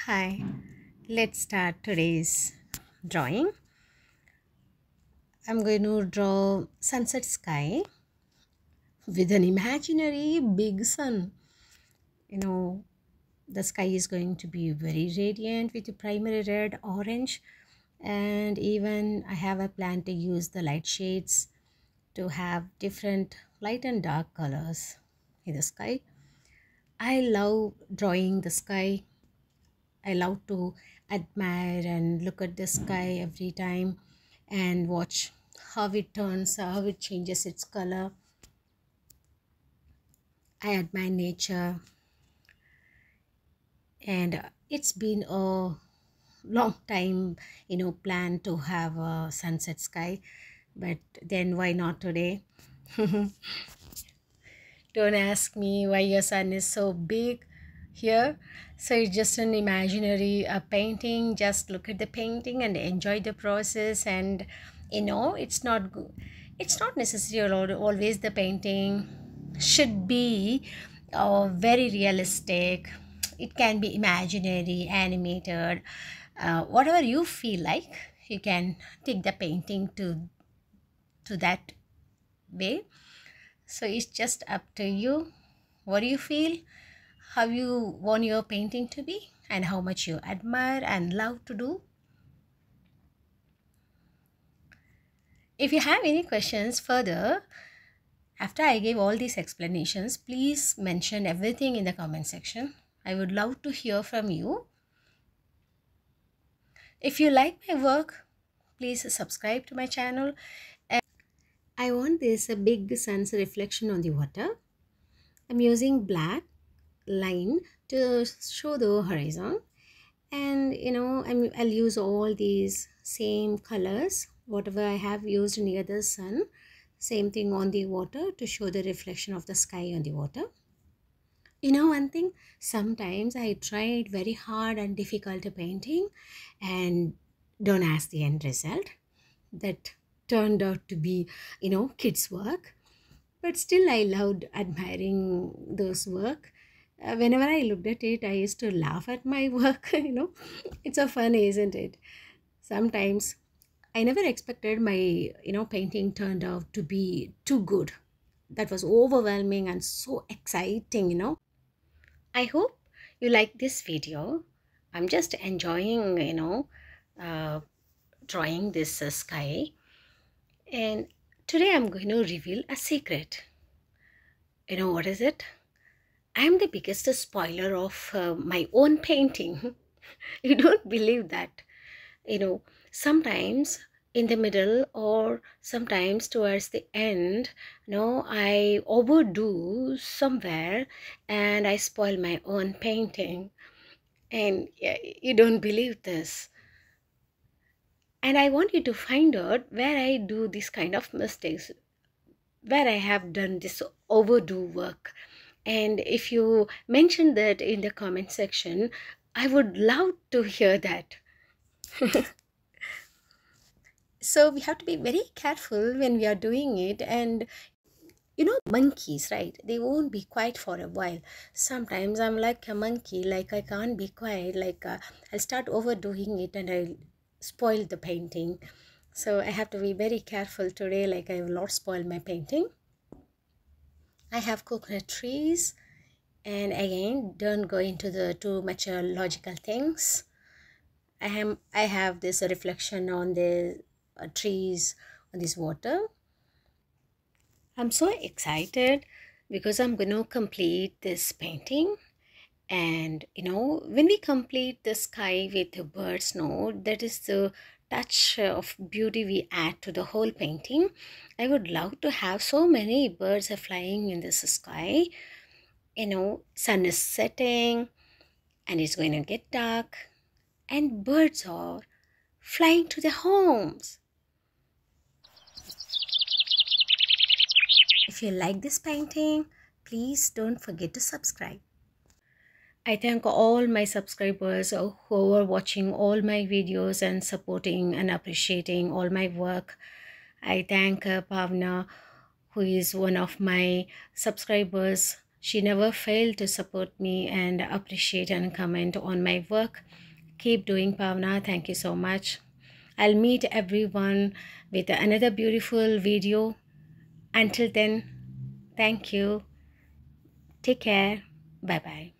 Hi, let's start today's drawing. I'm going to draw sunset sky with an imaginary big sun. You know, the sky is going to be very radiant with the primary red, orange, and even I have a plan to use the light shades to have different light and dark colors in the sky. I love drawing the sky. I love to admire and look at the sky every time and watch how it turns, how it changes its color. I admire nature, and it's been a long time, plan to have a sunset sky, but then why not today? Don't ask me why your sun is so big here. So it's just an imaginary painting. Just look at the painting and enjoy the process. And it's not good. It's not necessarily always the painting should be very realistic. It can be imaginary, animated, whatever you feel like. You can take the painting to that way. So it's just up to you. What do you feel? How you want your painting to be and how much you admire and love to do. If you have any questions further, after I gave all these explanations, please mention everything in the comment section. I would love to hear from you. If you like my work, please subscribe to my channel. I want this a big sun's reflection on the water. I'm using black line to show the horizon, and I'll use all these same colors whatever I have used near the sun, same thing on the water to show the reflection of the sky on the water. One thing, sometimes I tried very hard and difficult painting and don't ask the end result. That turned out to be kids work, but still I loved admiring those work. Whenever I looked at it, I used to laugh at my work. It's so funny, isn't it? Sometimes I never expected my painting turned out to be too good. That was overwhelming and so exciting. I hope you like this video. I'm just enjoying uh, drawing this sky, and today I'm going to reveal a secret. What is it? I'm the biggest spoiler of my own painting. You don't believe that. Sometimes in the middle or sometimes towards the end, I overdo somewhere and I spoil my own painting. And yeah, you don't believe this. And I want you to find out where I do this kind of mistakes, where I have done this overdo work. And if you mention that in the comment section, I would love to hear that. So we have to be very careful when we are doing it. And monkeys, right? They won't be quiet for a while. Sometimes I'm like a monkey, like I can't be quiet, like I'll start overdoing it and I'll spoil the painting. So I have to be very careful today, like I will not spoil my painting. I have coconut trees, and again, don't go into the too much logical things. I have this reflection on the trees on this water. I'm so excited because I'm going to complete this painting. And when we complete the sky with the birds, that is the touch of beauty we add to the whole painting. I would love to have so many birds are flying in this sky. Sun is setting and it's going to get dark, and birds are flying to their homes. If you like this painting, please don't forget to subscribe. I thank all my subscribers who are watching all my videos and supporting and appreciating all my work. I thank Pavna, who is one of my subscribers, She never failed to support me and appreciate and comment on my work. Keep doing, Pavna. Thank you so much. I'll meet everyone with another beautiful video. Until then, thank you. Take care. Bye bye.